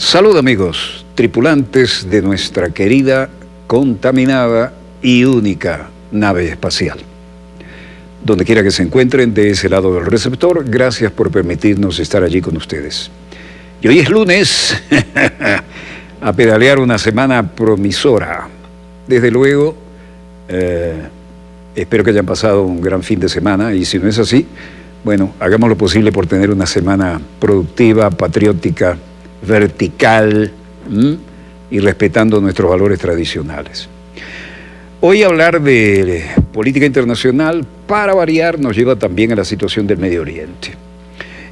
Salud amigos, tripulantes de nuestra querida, contaminada y única nave espacial. Donde quiera que se encuentren de ese lado del receptor, gracias por permitirnos estar allí con ustedes. Y hoy es lunes, a pedalear una semana promisora. Desde luego, espero que hayan pasado un gran fin de semana y si no es así, bueno, hagamos lo posible por tener una semana productiva, patriótica, vertical y respetando nuestros valores tradicionales. Hoy hablar de política internacional, para variar, nos lleva también a la situación del Medio Oriente.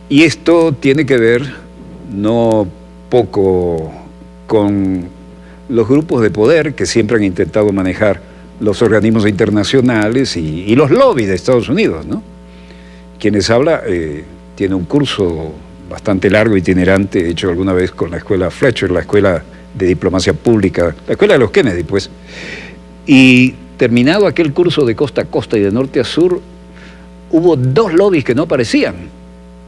Y esto tiene que ver no poco con los grupos de poder que siempre han intentado manejar los organismos internacionales y los lobbies de Estados Unidos, ¿no? Quienes habla tiene un curso bastante largo, itinerante, hecho alguna vez con la escuela Fletcher, la escuela de diplomacia pública, la escuela de los Kennedy, pues. Y terminado aquel curso de costa a costa y de norte a sur, hubo dos lobbies que no aparecían.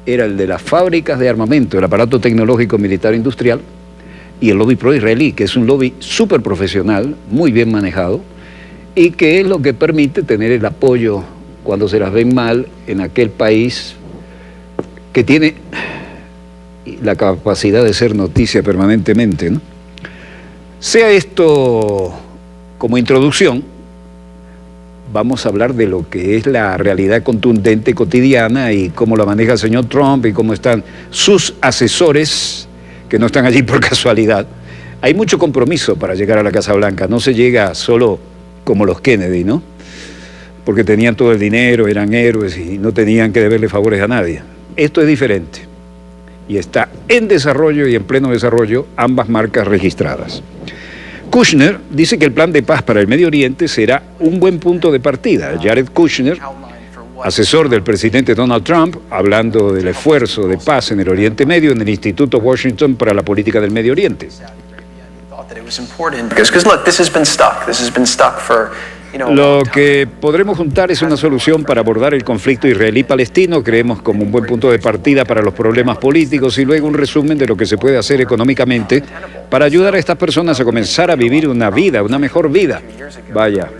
Era el de las fábricas de armamento, el aparato tecnológico militar industrial, y el lobby pro-israelí, que es un lobby súper profesional, muy bien manejado, y que es lo que permite tener el apoyo cuando se las ven mal en aquel país que tiene la capacidad de ser noticia permanentemente, ¿no? Sea esto como introducción, vamos a hablar de lo que es la realidad contundente cotidiana y cómo la maneja el señor Trump y cómo están sus asesores, que no están allí por casualidad. Hay mucho compromiso para llegar a la Casa Blanca, no se llega solo como los Kennedy, ¿no? Porque tenían todo el dinero, eran héroes y no tenían que deberle favores a nadie. Esto es diferente y está en desarrollo y en pleno desarrollo ambas marcas registradas. Kushner dice que el plan de paz para el Medio Oriente será un buen punto de partida. Jared Kushner, asesor del presidente Donald Trump, hablando del esfuerzo de paz en el Oriente Medio en el Instituto Washington para la Política del Medio Oriente. Lo que podremos juntar es una solución para abordar el conflicto israelí-palestino, creemos como un buen punto de partida para los problemas políticos y luego un resumen de lo que se puede hacer económicamente para ayudar a estas personas a comenzar a vivir una vida, una mejor vida. Vaya,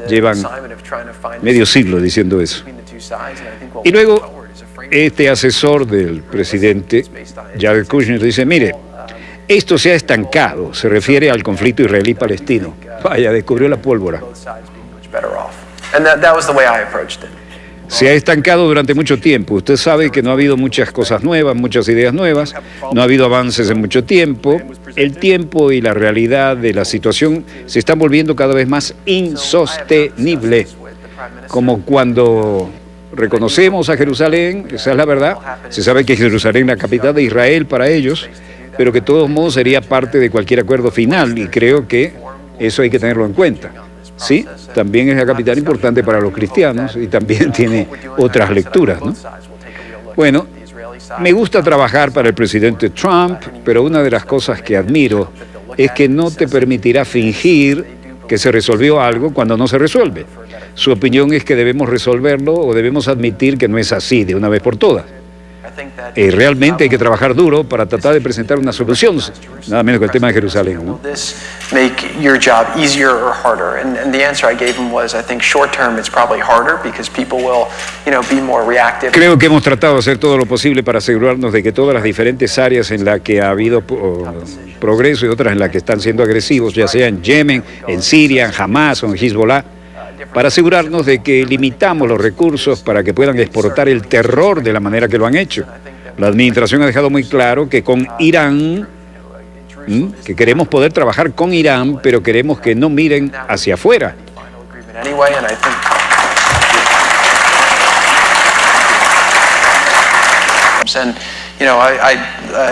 llevan medio siglo diciendo eso. Y luego, este asesor del presidente, Jared Kushner, dice, mire, esto se ha estancado, se refiere al conflicto israelí-palestino. Vaya, descubrió la pólvora. Se ha estancado durante mucho tiempo. Usted sabe que no ha habido muchas cosas nuevas, muchas ideas nuevas, no ha habido avances en mucho tiempo. El tiempo y la realidad de la situación se están volviendo cada vez más insostenible. Como cuando reconocemos a Jerusalén, esa es la verdad, se sabe que Jerusalén es la capital de Israel para ellos, pero que de todos modos sería parte de cualquier acuerdo final y creo que eso hay que tenerlo en cuenta. Sí, también es la capital importante para los cristianos y también tiene otras lecturas, ¿no? Bueno, me gusta trabajar para el presidente Trump, pero una de las cosas que admiro es que no te permitirá fingir que se resolvió algo cuando no se resuelve. Su opinión es que debemos resolverlo o debemos admitir que no es así de una vez por todas. Realmente hay que trabajar duro para tratar de presentar una solución, nada menos que el tema de Jerusalén, ¿no? Creo que hemos tratado de hacer todo lo posible para asegurarnos de que todas las diferentes áreas en las que ha habido progreso y otras en las que están siendo agresivos, ya sea en Yemen, en Siria, en Hamas o en Hezbollah, para asegurarnos de que limitamos los recursos para que puedan exportar el terror de la manera que lo han hecho. La administración ha dejado muy claro que con Irán, que queremos poder trabajar con Irán, pero queremos que no miren hacia afuera. And, you know, I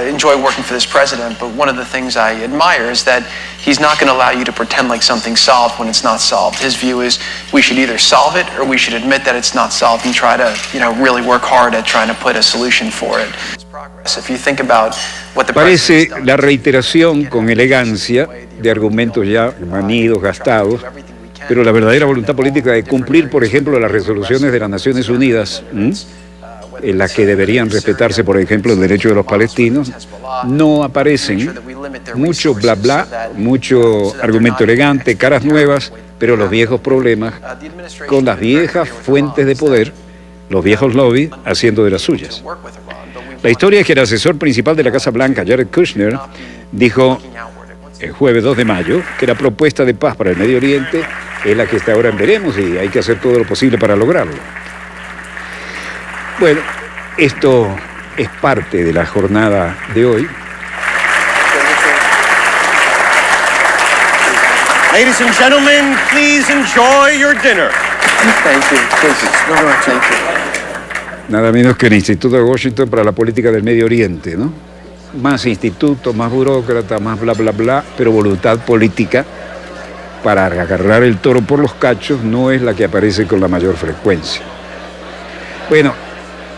enjoy working for this president, but one of the things I admire is that he's not going to allow you to pretend like something's solved when it's not solved. His view is we should either solve it or we should admit that it's not solved and try to, you know, really work hard at trying to put a solution for it. If you think about what the Parece la reiteración con elegancia de argumentos ya manidos, gastados, pero la verdadera voluntad política de cumplir, por ejemplo, las resoluciones de las Naciones Unidas, en las que deberían respetarse, por ejemplo, el derecho de los palestinos, no aparecen. Mucho bla bla, mucho argumento elegante, caras nuevas, pero los viejos problemas con las viejas fuentes de poder, los viejos lobbies haciendo de las suyas. La historia es que el asesor principal de la Casa Blanca, Jared Kushner, dijo el jueves 2 de mayo que la propuesta de paz para el Medio Oriente es la que hasta ahora veremos y hay que hacer todo lo posible para lograrlo. Bueno, esto es parte de la jornada de hoy. Ladies and gentlemen, please enjoy your dinner. Thank you. Thank you. Nada menos que el Instituto de Washington para la Política del Medio Oriente, ¿no? Más instituto, más burócrata, más bla, bla, bla, pero voluntad política para agarrar el toro por los cachos no es la que aparece con la mayor frecuencia. Bueno,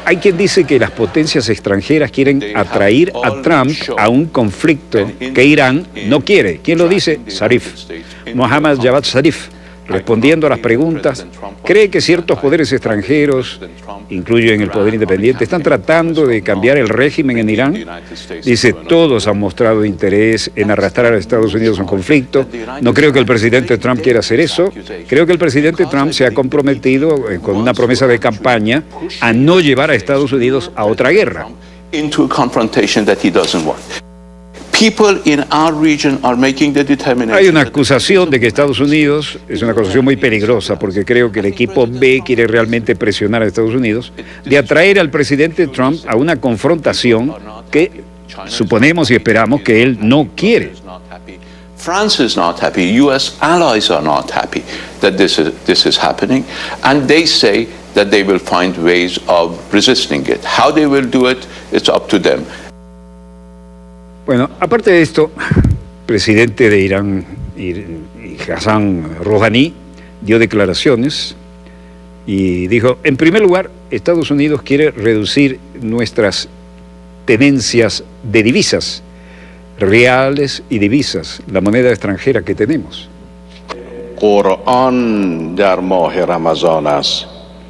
hay quien dice que las potencias extranjeras quieren atraer a Trump a un conflicto que Irán no quiere. ¿Quién lo dice? Zarif. Mohammad Javad Zarif, respondiendo a las preguntas, cree que ciertos poderes extranjeros, incluyen el poder independiente, están tratando de cambiar el régimen en Irán. Dice, todos han mostrado interés en arrastrar a los Estados Unidos a un conflicto. No creo que el presidente Trump quiera hacer eso. Creo que el presidente Trump se ha comprometido con una promesa de campaña a no llevar a Estados Unidos a otra guerra. Hay una acusación de que Estados Unidos, es una acusación muy peligrosa porque creo que el equipo B quiere realmente presionar a Estados Unidos, de atraer al presidente Trump a una confrontación que suponemos y esperamos que él no quiere. France is not happy, US allies are not happy that this is happening, and they say that they will find ways of resisting it. How they will do it, it's up to them. Bueno, aparte de esto, el presidente de Irán, Hassan Rouhani, dio declaraciones y dijo, en primer lugar, Estados Unidos quiere reducir nuestras tenencias de divisas, reales y divisas, la moneda extranjera que tenemos.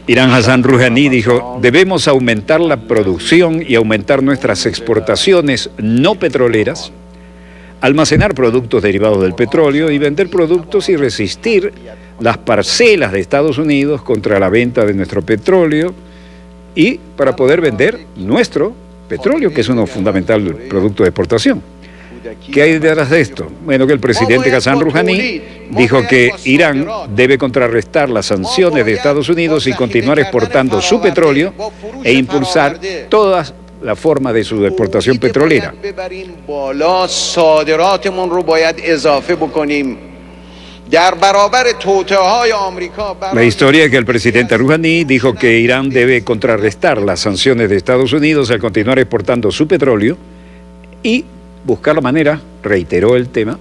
Irán Hassan Rouhani dijo, debemos aumentar la producción y aumentar nuestras exportaciones no petroleras, almacenar productos derivados del petróleo y vender productos y resistir las parcelas de Estados Unidos contra la venta de nuestro petróleo y para poder vender nuestro petróleo, que es un fundamental producto de exportación. ¿Qué hay detrás de esto? Bueno, que el presidente Hassan Rouhani dijo que Irán debe contrarrestar las sanciones de Estados Unidos y continuar exportando su petróleo e impulsar todas las formas de su exportación petrolera. La historia es que el presidente Rouhani dijo que Irán debe contrarrestar las sanciones de Estados Unidos al continuar exportando su petróleo y buscar la manera, reiteró el tema,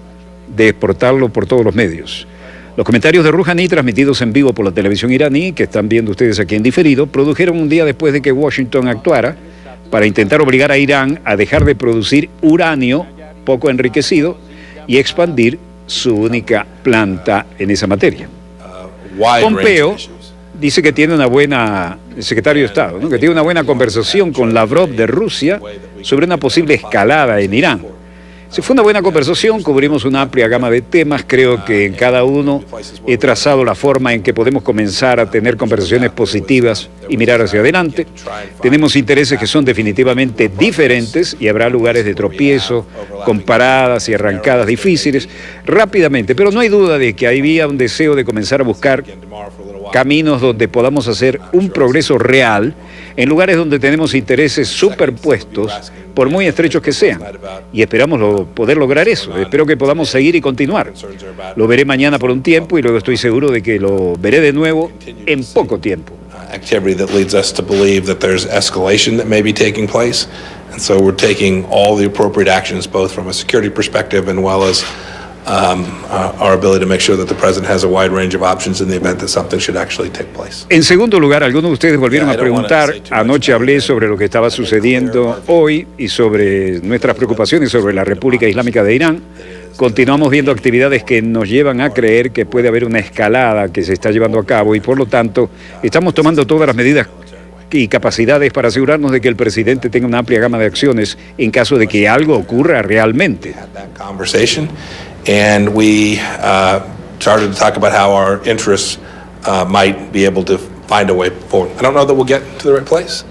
de exportarlo por todos los medios. Los comentarios de Rouhani, transmitidos en vivo por la televisión iraní, que están viendo ustedes aquí en diferido, produjeron un día después de que Washington actuara para intentar obligar a Irán a dejar de producir uranio poco enriquecido y expandir su única planta en esa materia. Pompeo dice que tiene una buena, el secretario de Estado, ¿no?, que tiene una buena conversación con Lavrov de Rusia sobre una posible escalada en Irán. Si fue una buena conversación, cubrimos una amplia gama de temas, creo que en cada uno he trazado la forma en que podemos comenzar a tener conversaciones positivas y mirar hacia adelante. Tenemos intereses que son definitivamente diferentes y habrá lugares de tropiezo, con paradas y arrancadas difíciles, rápidamente, pero no hay duda de que había un deseo de comenzar a buscar caminos donde podamos hacer un progreso real en lugares donde tenemos intereses superpuestos, por muy estrechos que sean. Y esperamos poder lograr eso. Espero que podamos seguir y continuar. Lo veré mañana por un tiempo y luego estoy seguro de que lo veré de nuevo en poco tiempo. Activity that leads us to believe that there's escalation that may be taking place. And so we're taking all the appropriate actions, both from a security perspective and well as our ability to make sure that the president has a wide range of options in the event that something should actually take place. En segundo lugar, algunos de ustedes volvieron a preguntar, anoche hablé sobre lo que estaba sucediendo hoy y sobre nuestras preocupaciones sobre la República Islámica de Irán. Continuamos viendo actividades que nos llevan a creer que puede haber una escalada que se está llevando a cabo y por lo tanto estamos tomando todas las medidas y capacidades para asegurarnos de que el presidente tenga una amplia gama de acciones en caso de que algo ocurra realmente. Had that conversation, and we started to talk about how our interests might be able to find a way forward. I don't know that we'll get to the right place,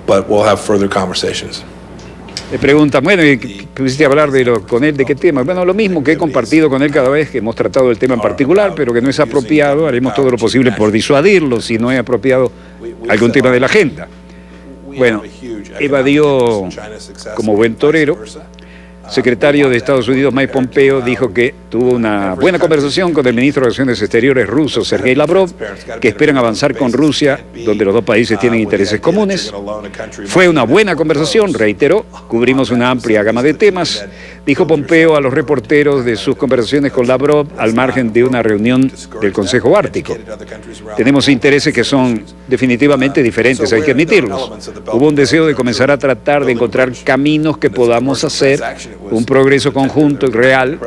but we'll have further conversations. Le preguntan, bueno, ¿y pusiste a hablar con él de qué tema? Bueno, lo mismo que he compartido con él cada vez que hemos tratado el tema en particular, pero que no es apropiado, haremos todo lo posible por disuadirlo si no es apropiado algún tema de la agenda. Bueno, evadió como buen torero. Secretario de Estados Unidos Mike Pompeo dijo que tuvo una buena conversación con el ministro de Relaciones Exteriores ruso Sergei Lavrov, que esperan avanzar con Rusia, donde los dos países tienen intereses comunes. Fue una buena conversación, reiteró, cubrimos una amplia gama de temas, dijo Pompeo a los reporteros de sus conversaciones con Lavrov al margen de una reunión del Consejo Ártico. Tenemos intereses que son definitivamente diferentes, hay que admitirlos. Hubo un deseo de comenzar a tratar de encontrar caminos que podamos hacer un progreso conjunto y real,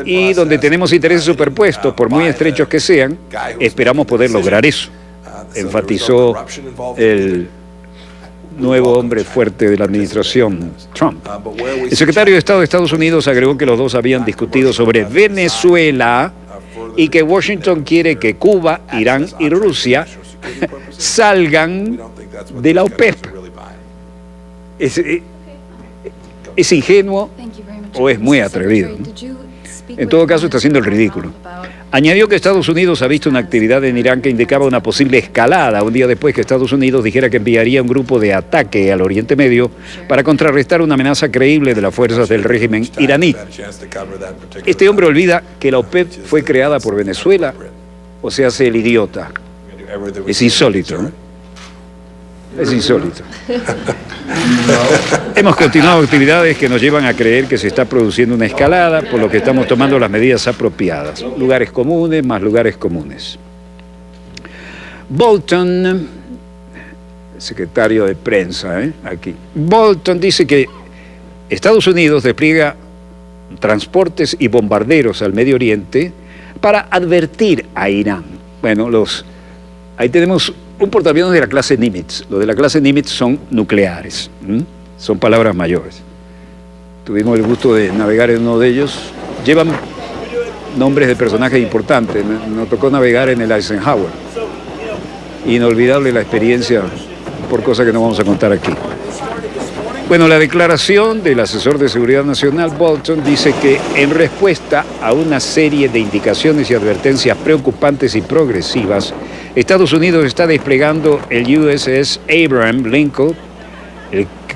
y donde tenemos intereses superpuestos, por muy estrechos que sean, esperamos poder lograr eso, enfatizó el nuevo hombre fuerte de la administración Trump. El secretario de Estado de Estados Unidos agregó que los dos habían discutido sobre Venezuela y que Washington quiere que Cuba, Irán y Rusia salgan de la OPEP. ¿Es ingenuo o es muy atrevido? En todo caso, está haciendo el ridículo. Añadió que Estados Unidos ha visto una actividad en Irán que indicaba una posible escalada un día después que Estados Unidos dijera que enviaría un grupo de ataque al Oriente Medio para contrarrestar una amenaza creíble de las fuerzas del régimen iraní. Este hombre olvida que la OPEP fue creada por Venezuela, o se hace el idiota. Es insólito, ¿no? Es insólito. Hemos continuado actividades que nos llevan a creer que se está produciendo una escalada, por lo que estamos tomando las medidas apropiadas. Lugares comunes más lugares comunes. Bolton, secretario de prensa, aquí. Bolton dice que Estados Unidos despliega transportes y bombarderos al Medio Oriente para advertir a Irán. Bueno, ahí tenemos un portaaviones de la clase Nimitz. Los de la clase Nimitz son nucleares. Son palabras mayores. Tuvimos el gusto de navegar en uno de ellos. Llevan nombres de personajes importantes. Nos tocó navegar en el Eisenhower. Inolvidable la experiencia, por cosas que no vamos a contar aquí. Bueno, la declaración del asesor de Seguridad Nacional, Bolton, dice que en respuesta a una serie de indicaciones y advertencias preocupantes y progresivas, Estados Unidos está desplegando el USS Abraham Lincoln,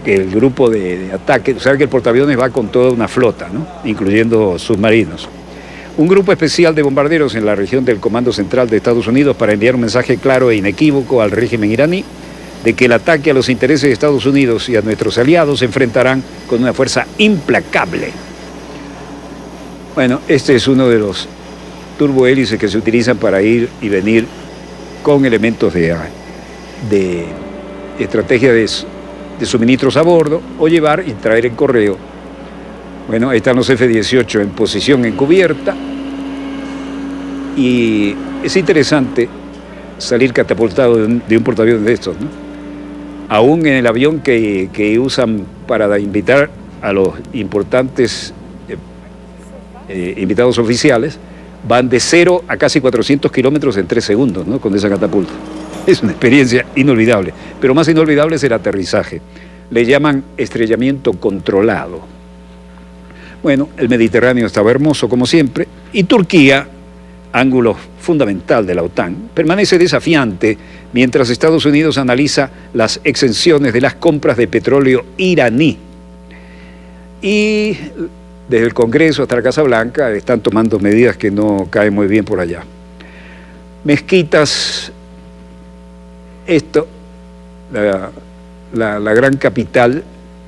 el grupo de ataque. Saben que el portaaviones va con toda una flota, ¿no? Incluyendo submarinos. Un grupo especial de bombarderos en la región del Comando Central de Estados Unidos para enviar un mensaje claro e inequívoco al régimen iraní de que el ataque a los intereses de Estados Unidos y a nuestros aliados se enfrentarán con una fuerza implacable. Bueno, este es uno de los turbohélices que se utilizan para ir y venir con elementos de estrategia de suministros a bordo o llevar y traer en correo. Bueno, ahí están los F-18 en posición encubierta y es interesante salir catapultado de un portaaviones de estos, ¿no? Aún en el avión que usan para invitar a los importantes invitados oficiales, van de 0 a casi 400 kilómetros en 3 segundos, ¿no? Con esa catapulta. Es una experiencia inolvidable, pero más inolvidable es el aterrizaje. Le llaman estrellamiento controlado. Bueno, el Mediterráneo estaba hermoso como siempre, y Turquía, ángulo fundamental de la OTAN, permanece desafiante mientras Estados Unidos analiza las exenciones de las compras de petróleo iraní. Y desde el Congreso hasta la Casa Blanca están tomando medidas que no caen muy bien por allá. Mezquitas, la gran capital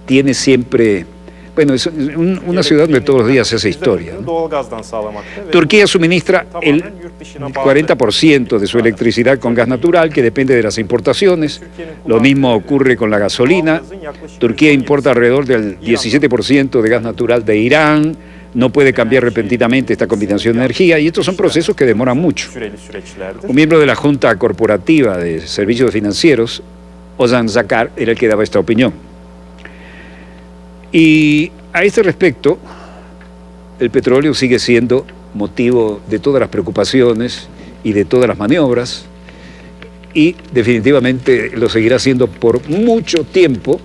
tiene siempre... Bueno, es una ciudad donde todos los días se hace historia, ¿no? Turquía suministra el 40% de su electricidad con gas natural, que depende de las importaciones. Lo mismo ocurre con la gasolina. Turquía importa alrededor del 17% de gas natural de Irán. No puede cambiar repentinamente esta combinación de energía, y estos son procesos que demoran mucho. Un miembro de la Junta Corporativa de Servicios Financieros Ozan Zakar era el que daba esta opinión. Y a este respecto, el petróleo sigue siendo motivo de todas las preocupaciones y de todas las maniobras, y definitivamente lo seguirá siendo por mucho tiempo.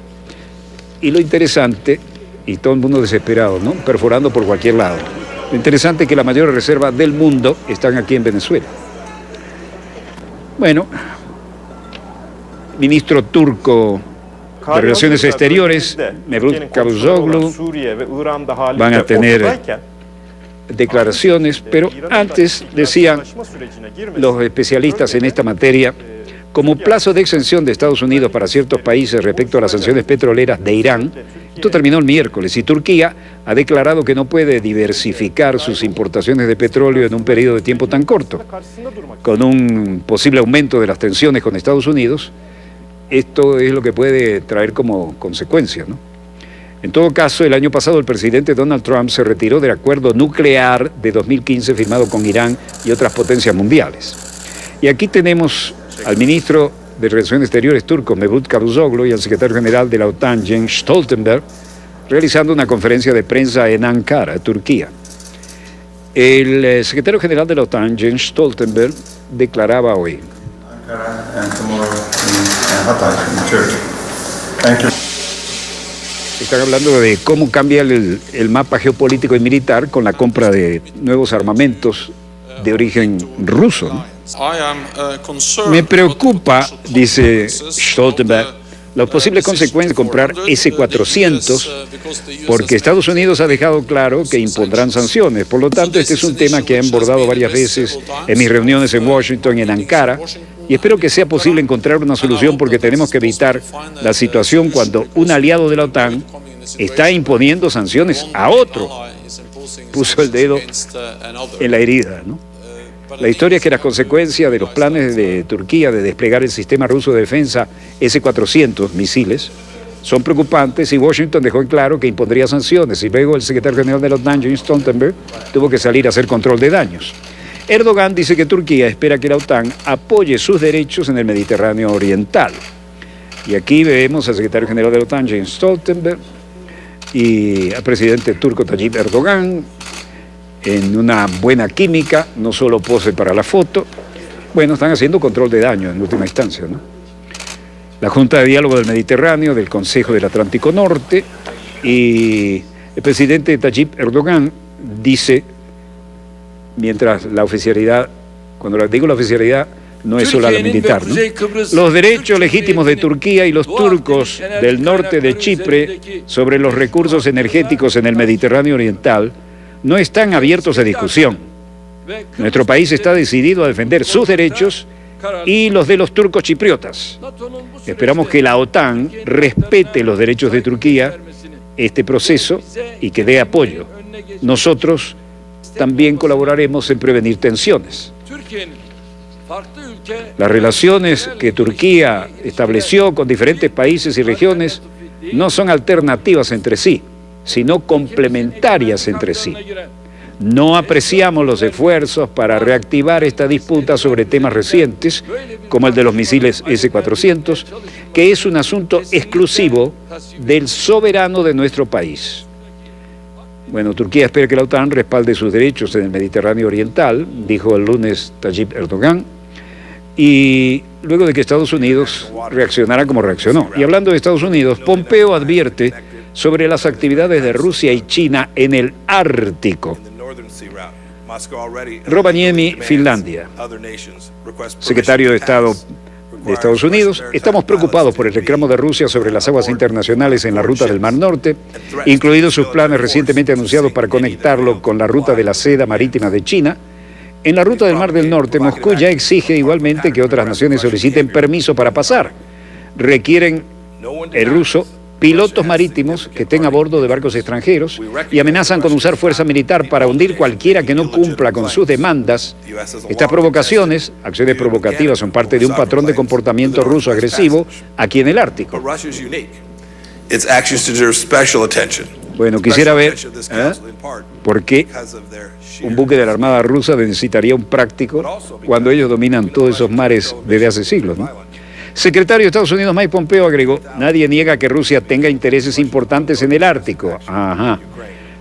Y lo interesante, y todo el mundo desesperado, ¿no?, perforando por cualquier lado. Lo interesante es que la mayor reserva del mundo están aquí en Venezuela. Bueno, ministro turco de Relaciones Exteriores, Mevlut Cavusoglu, van a tener declaraciones, pero antes decían los especialistas en esta materia, como plazo de exención de Estados Unidos para ciertos países respecto a las sanciones petroleras de Irán, esto terminó el miércoles, y Turquía ha declarado que no puede diversificar sus importaciones de petróleo en un periodo de tiempo tan corto. Con un posible aumento de las tensiones con Estados Unidos, esto es lo que puede traer como consecuencia, ¿no? En todo caso, el año pasado el presidente Donald Trump se retiró del acuerdo nuclear de 2015 firmado con Irán y otras potencias mundiales. Y aquí tenemos al ministro de Relaciones Exteriores turco, Mevlut Cavusoglu, y al secretario general de la OTAN, Jens Stoltenberg, realizando una conferencia de prensa en Ankara, Turquía. El secretario general de la OTAN, Jens Stoltenberg, declaraba hoy: están hablando de cómo cambia el mapa geopolítico y militar con la compra de nuevos armamentos de origen ruso, ¿no? Me preocupa, dice Stoltenberg, las posibles consecuencias de comprar S-400, porque Estados Unidos ha dejado claro que impondrán sanciones. Por lo tanto, este es un tema que he abordado varias veces en mis reuniones en Washington y en Ankara, y espero que sea posible encontrar una solución, porque tenemos que evitar la situación cuando un aliado de la OTAN está imponiendo sanciones a otro. Puso el dedo en la herida, ¿no? La historia es que las consecuencias de los planes de Turquía de desplegar el sistema ruso de defensa S-400 misiles son preocupantes, y Washington dejó en claro que impondría sanciones, y luego el secretario general de la OTAN, Jens Stoltenberg, tuvo que salir a hacer control de daños. Erdogan dice que Turquía espera que la OTAN apoye sus derechos en el Mediterráneo Oriental. Y aquí vemos al secretario general de la OTAN, Jens Stoltenberg, y al presidente turco Tayyip Erdogan, en una buena química, no solo pose para la foto. Bueno, están haciendo control de daño en última instancia, ¿no? La Junta de Diálogo del Mediterráneo del Consejo del Atlántico Norte, y el presidente Tayyip Erdogan dice, mientras la oficialidad, cuando digo la oficialidad, no es solo la militar, ¿no?, los derechos legítimos de Turquía y los turcos del norte de Chipre sobre los recursos energéticos en el Mediterráneo Oriental no están abiertos a discusión. Nuestro país está decidido a defender sus derechos y los de los turcos chipriotas. Esperamos que la OTAN respete los derechos de Turquía, este proceso, y que dé apoyo. Nosotros también colaboraremos en prevenir tensiones. Las relaciones que Turquía estableció con diferentes países y regiones no son alternativas entre sí, sino complementarias entre sí. No apreciamos los esfuerzos para reactivar esta disputa sobre temas recientes, como el de los misiles S-400, que es un asunto exclusivo del soberano de nuestro país. Bueno, Turquía espera que la OTAN respalde sus derechos en el Mediterráneo Oriental, dijo el lunes Tayyip Erdogan, y luego de que Estados Unidos reaccionara como reaccionó. Y hablando de Estados Unidos, Pompeo advierte sobre las actividades de Rusia y China en el Ártico. Rovaniemi, Finlandia. Secretario de Estado de Estados Unidos: estamos preocupados por el reclamo de Rusia sobre las aguas internacionales en la ruta del Mar Norte, incluidos sus planes recientemente anunciados para conectarlo con la ruta de la seda marítima de China. En la ruta del Mar del Norte, Moscú ya exige igualmente que otras naciones soliciten permiso para pasar. Requieren el ruso pilotos marítimos que estén a bordo de barcos extranjeros, y amenazan con usar fuerza militar para hundir cualquiera que no cumpla con sus demandas. Estas provocaciones, acciones provocativas, son parte de un patrón de comportamiento ruso agresivo aquí en el Ártico. Bueno, quisiera ver por qué un buque de la Armada rusa necesitaría un práctico cuando ellos dominan todos esos mares desde hace siglos, ¿no? Secretario de Estados Unidos Mike Pompeo agregó, nadie niega que Rusia tenga intereses importantes en el Ártico. Ajá.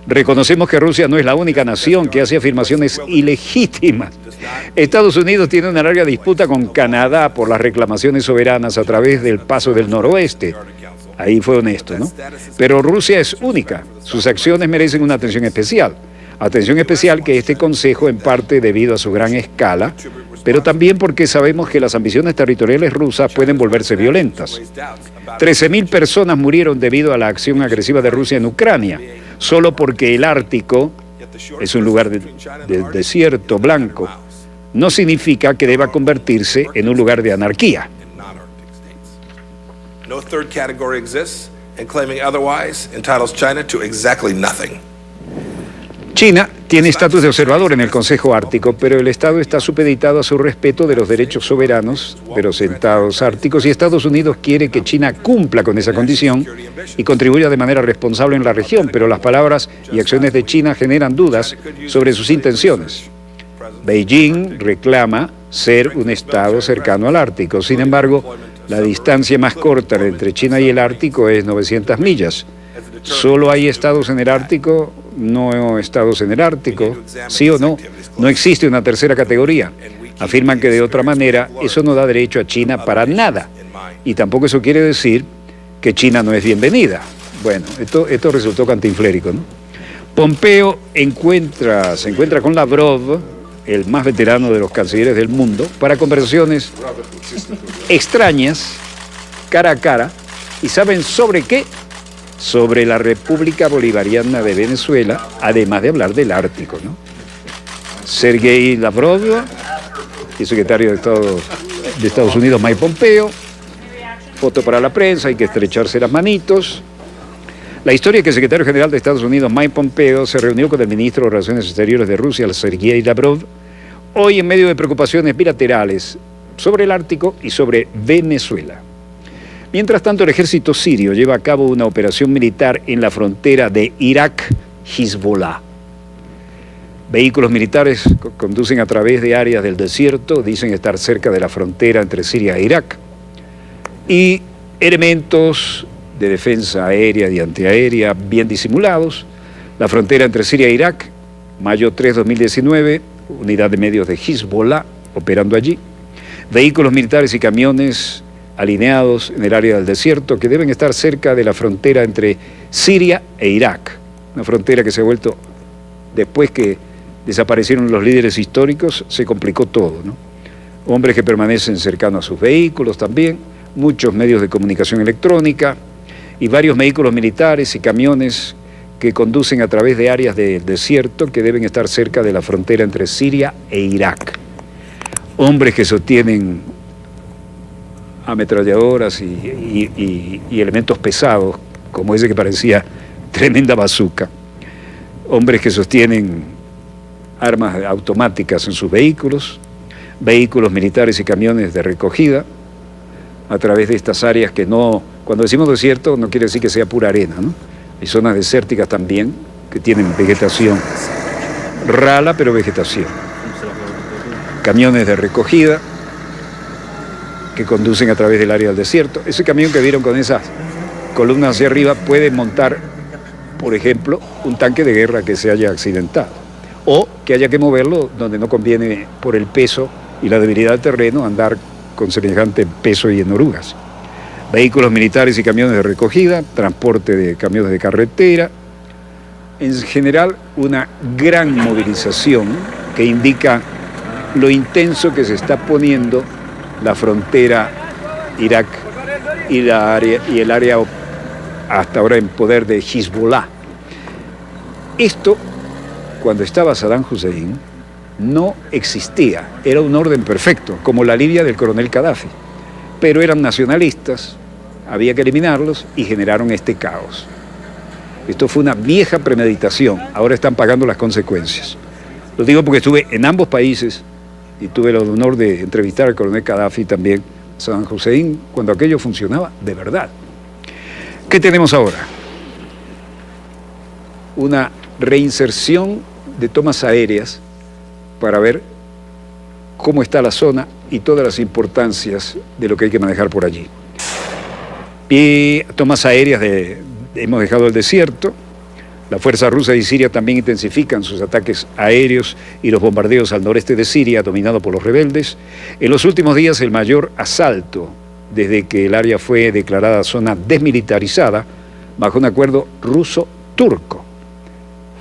Reconocemos que Rusia no es la única nación que hace afirmaciones ilegítimas. Estados Unidos tiene una larga disputa con Canadá por las reclamaciones soberanas a través del Paso del Noroeste. Ahí fue honesto, ¿no? Pero Rusia es única. Sus acciones merecen una atención especial. Atención especial que este Consejo, en parte debido a su gran escala, pero también porque sabemos que las ambiciones territoriales rusas pueden volverse violentas. 13.000 personas murieron debido a la acción agresiva de Rusia en Ucrania, solo porque el Ártico es un lugar de desierto blanco. No significa que deba convertirse en un lugar de anarquía. No third category exists, and claiming otherwise entitles China to exactly nothing. China tiene estatus de observador en el Consejo Ártico, pero el Estado está supeditado a su respeto de los derechos soberanos de los Estados árticos y Estados Unidos quiere que China cumpla con esa condición y contribuya de manera responsable en la región, pero las palabras y acciones de China generan dudas sobre sus intenciones. Beijing reclama ser un Estado cercano al Ártico, sin embargo, la distancia más corta entre China y el Ártico es 900 millas. ¿Solo hay estados en el Ártico? ¿No estados en el Ártico? ¿Sí o no? No existe una tercera categoría. Afirman que de otra manera eso no da derecho a China para nada. Y tampoco eso quiere decir que China no es bienvenida. Bueno, esto resultó cantinflérico, ¿no? Pompeo se encuentra con Lavrov, el más veterano de los cancilleres del mundo, para conversaciones extrañas, cara a cara. ¿Y saben sobre qué? Sobre la República Bolivariana de Venezuela, además de hablar del Ártico, ¿no? Sergei Lavrov y secretario de Estado de Estados Unidos Mike Pompeo, foto para la prensa, hay que estrecharse las manitos. La historia es que el secretario general de Estados Unidos Mike Pompeo se reunió con el ministro de Relaciones Exteriores de Rusia, Sergei Lavrov, hoy en medio de preocupaciones bilaterales sobre el Ártico y sobre Venezuela. Mientras tanto, el ejército sirio lleva a cabo una operación militar en la frontera de Irak-Hezbollah. Vehículos militares conducen a través de áreas del desierto, dicen estar cerca de la frontera entre Siria e Irak, y elementos de defensa aérea y antiaérea bien disimulados. La frontera entre Siria e Irak, mayo 3, 2019, unidad de medios de Hezbollah operando allí. Vehículos militares y camiones alineados en el área del desierto que deben estar cerca de la frontera entre Siria e Irak. Una frontera que se ha vuelto, después que desaparecieron los líderes históricos, se complicó todo, ¿no? Hombres que permanecen cercanos a sus vehículos también, muchos medios de comunicación electrónica y varios vehículos militares y camiones que conducen a través de áreas del desierto que deben estar cerca de la frontera entre Siria e Irak. Hombres que sostienen ametralladoras y elementos pesados, como ese que parecía tremenda bazooka. Hombres que sostienen armas automáticas en sus vehículos, vehículos militares y camiones de recogida, a través de estas áreas que no, cuando decimos desierto, no quiere decir que sea pura arena, ¿no? Hay zonas desérticas también que tienen vegetación, rala pero vegetación. Camiones de recogida que conducen a través del área del desierto. Ese camión que vieron con esas columnas hacia arriba puede montar, por ejemplo, un tanque de guerra que se haya accidentado o que haya que moverlo donde no conviene por el peso y la debilidad del terreno andar con semejante peso y en orugas. Vehículos militares y camiones de recogida, transporte de camiones de carretera, en general una gran movilización que indica lo intenso que se está poniendo la frontera Irak y el área hasta ahora en poder de Hezbollah. Esto, cuando estaba Saddam Hussein, no existía, era un orden perfecto, como la Libia del coronel Gaddafi, pero eran nacionalistas, había que eliminarlos y generaron este caos. Esto fue una vieja premeditación, ahora están pagando las consecuencias. Lo digo porque estuve en ambos países y tuve el honor de entrevistar al coronel Gaddafi también, Saddam Hussein, cuando aquello funcionaba de verdad. ¿Qué tenemos ahora? Una reinserción de tomas aéreas para ver cómo está la zona y todas las importancias de lo que hay que manejar por allí. Y tomas aéreas hemos dejado el desierto. Las fuerzas rusas y Siria también intensifican sus ataques aéreos y los bombardeos al noreste de Siria, dominado por los rebeldes. En los últimos días, el mayor asalto desde que el área fue declarada zona desmilitarizada bajo un acuerdo ruso-turco.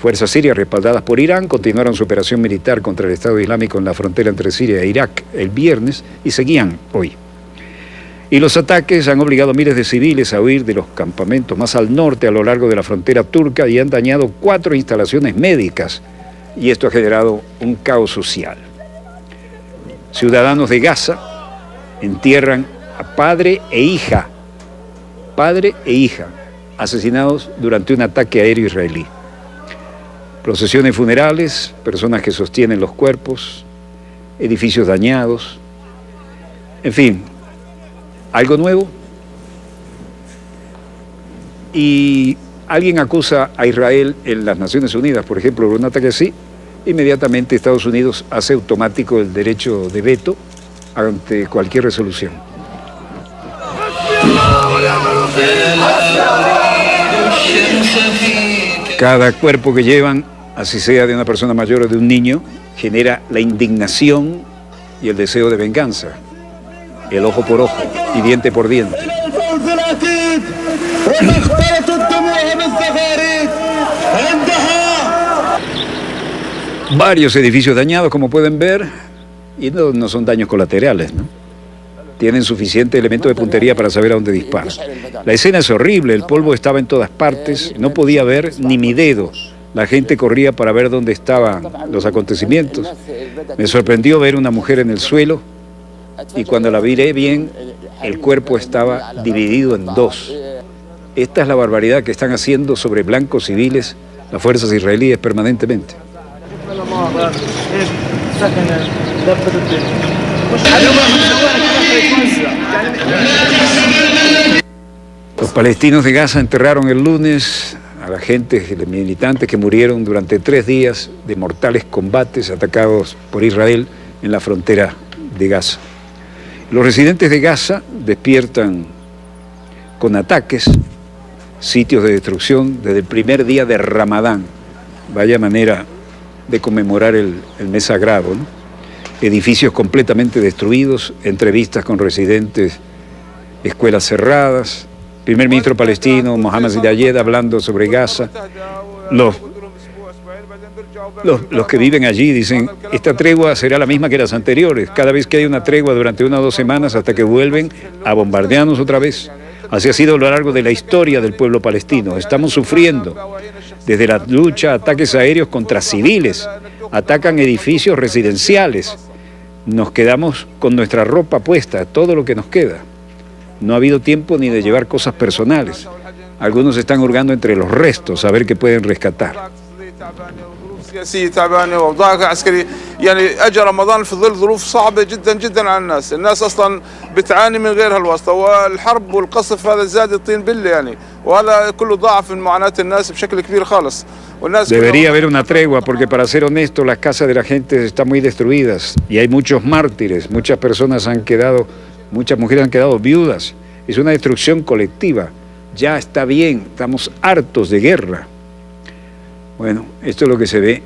Fuerzas sirias respaldadas por Irán continuaron su operación militar contra el Estado Islámico en la frontera entre Siria e Irak el viernes y seguían hoy. Y los ataques han obligado a miles de civiles a huir de los campamentos más al norte a lo largo de la frontera turca y han dañado 4 instalaciones médicas. Y esto ha generado un caos social. Ciudadanos de Gaza entierran a padre e hija, asesinados durante un ataque aéreo israelí. Procesiones funerales, personas que sostienen los cuerpos, edificios dañados, en fin, algo nuevo. Y alguien acusa a Israel en las Naciones Unidas, por ejemplo, por un ataque así, inmediatamente Estados Unidos hace automático el derecho de veto ante cualquier resolución. Cada cuerpo que llevan, así sea de una persona mayor o de un niño, genera la indignación y el deseo de venganza. El ojo por ojo y diente por diente. Varios edificios dañados, como pueden ver, y no son daños colaterales, ¿no? Tienen suficiente elemento de puntería para saber a dónde disparan. La escena es horrible, el polvo estaba en todas partes, no podía ver ni mi dedo. La gente corría para ver dónde estaban los acontecimientos. Me sorprendió ver una mujer en el suelo y cuando la miré bien, el cuerpo estaba dividido en 2. Esta es la barbaridad que están haciendo sobre blancos civiles las fuerzas israelíes permanentemente. Los palestinos de Gaza enterraron el lunes a la gente, los militantes que murieron durante 3 días de mortales combates atacados por Israel en la frontera de Gaza. Los residentes de Gaza despiertan con ataques, sitios de destrucción desde el primer día de Ramadán. Vaya manera de conmemorar el mes sagrado, ¿no? Edificios completamente destruidos, entrevistas con residentes, escuelas cerradas, primer ministro palestino Mohamed Ziyad hablando sobre Gaza. Los que viven allí dicen, esta tregua será la misma que las anteriores, cada vez que hay una tregua durante 1 o 2 semanas hasta que vuelven a bombardearnos otra vez. Así ha sido a lo largo de la historia del pueblo palestino. Estamos sufriendo desde la lucha, ataques aéreos contra civiles, atacan edificios residenciales. Nos quedamos con nuestra ropa puesta, todo lo que nos queda. No ha habido tiempo ni de llevar cosas personales. Algunos están hurgando entre los restos a ver qué pueden rescatar. سياسية تعبانة وأوضاع عسكرية يعني أجى رمضان في ظل ظروف صعبة جدا جدا على الناس أصلا بتعاني من غير هالواسطة والحرب والقصف هذا زاد الطين بلة يعني وهذا كله ضاعف من معاناة الناس بشكل كبير خالص. Debería haber una tregua porque para ser honesto las casas de la gente están muy destruidas y hay muchos mártires, muchas personas muchas mujeres han quedado viudas. Es una destrucción colectiva. Ya está bien, estamos hartos de guerra. Bueno, esto es lo que se ve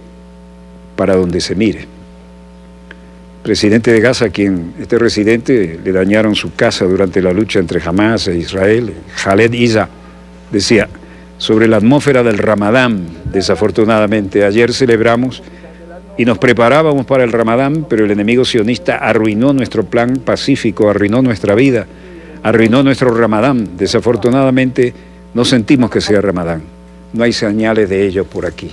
para donde se mire. Presidente de Gaza, quien este residente le dañaron su casa durante la lucha entre Hamas e Israel, Khaled Isa, decía, sobre la atmósfera del Ramadán, desafortunadamente, ayer celebramos y nos preparábamos para el Ramadán, pero el enemigo sionista arruinó nuestro plan pacífico, arruinó nuestra vida, arruinó nuestro Ramadán. Desafortunadamente, no sentimos que sea Ramadán. No hay señales de ello por aquí.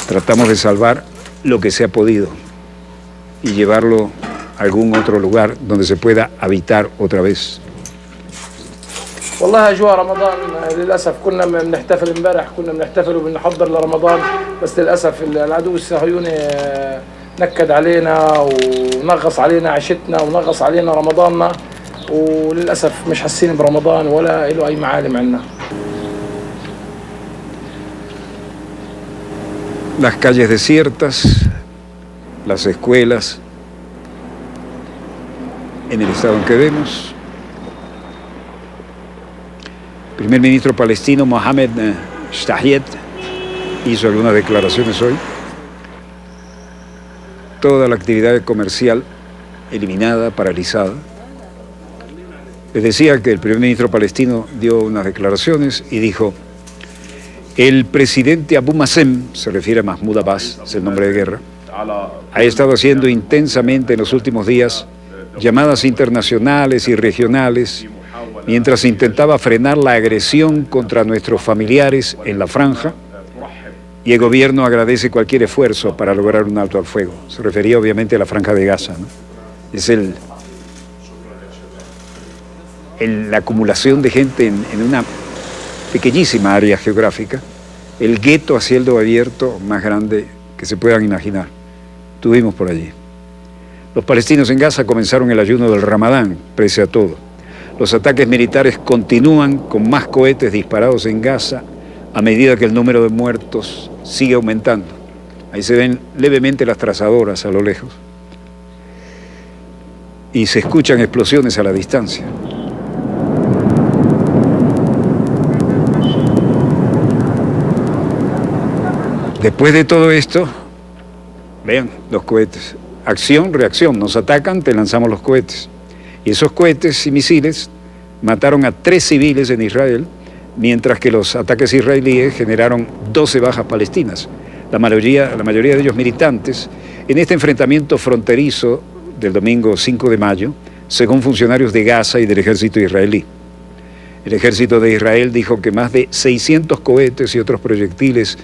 Tratamos de salvar lo que se ha podido y llevarlo a algún otro lugar donde se pueda habitar otra vez. والله أجواء رمضان للأسف كنا بنحتفل امبارح كنا بنحتفل وبنحضر لرمضان بس للأسف العدو الصهيوني نكد علينا ونغص علينا عيشتنا ونغص علينا رمضاننا وللأسف مش حاسين برمضان ولا له أي معالم عنا. Las calles desiertas, las escuelas, en el estado en que vemos. El primer ministro palestino Mohamed Shtayyeh hizo algunas declaraciones hoy. Toda la actividad comercial eliminada, paralizada. Les decía que el primer ministro palestino dio unas declaraciones y dijo: el presidente Abu Mazen, se refiere a Mahmoud Abbas, es el nombre de guerra, ha estado haciendo intensamente en los últimos días llamadas internacionales y regionales mientras intentaba frenar la agresión contra nuestros familiares en la franja, y el gobierno agradece cualquier esfuerzo para lograr un alto al fuego. Se refería obviamente a la franja de Gaza, ¿no? Es la acumulación de gente en una pequeñísima área geográfica, el gueto a cielo abierto más grande que se puedan imaginar. Estuvimos por allí. Los palestinos en Gaza comenzaron el ayuno del Ramadán, pese a todo. Los ataques militares continúan con más cohetes disparados en Gaza a medida que el número de muertos sigue aumentando. Ahí se ven levemente las trazadoras a lo lejos. Y se escuchan explosiones a la distancia. Después de todo esto, vean los cohetes. Acción, reacción. Nos atacan, te lanzamos los cohetes. Y esos cohetes y misiles mataron a 3 civiles en Israel, mientras que los ataques israelíes generaron 12 bajas palestinas, la mayoría de ellos militantes, en este enfrentamiento fronterizo del domingo 5 de mayo, según funcionarios de Gaza y del ejército israelí. El ejército de Israel dijo que más de 600 cohetes y otros proyectiles,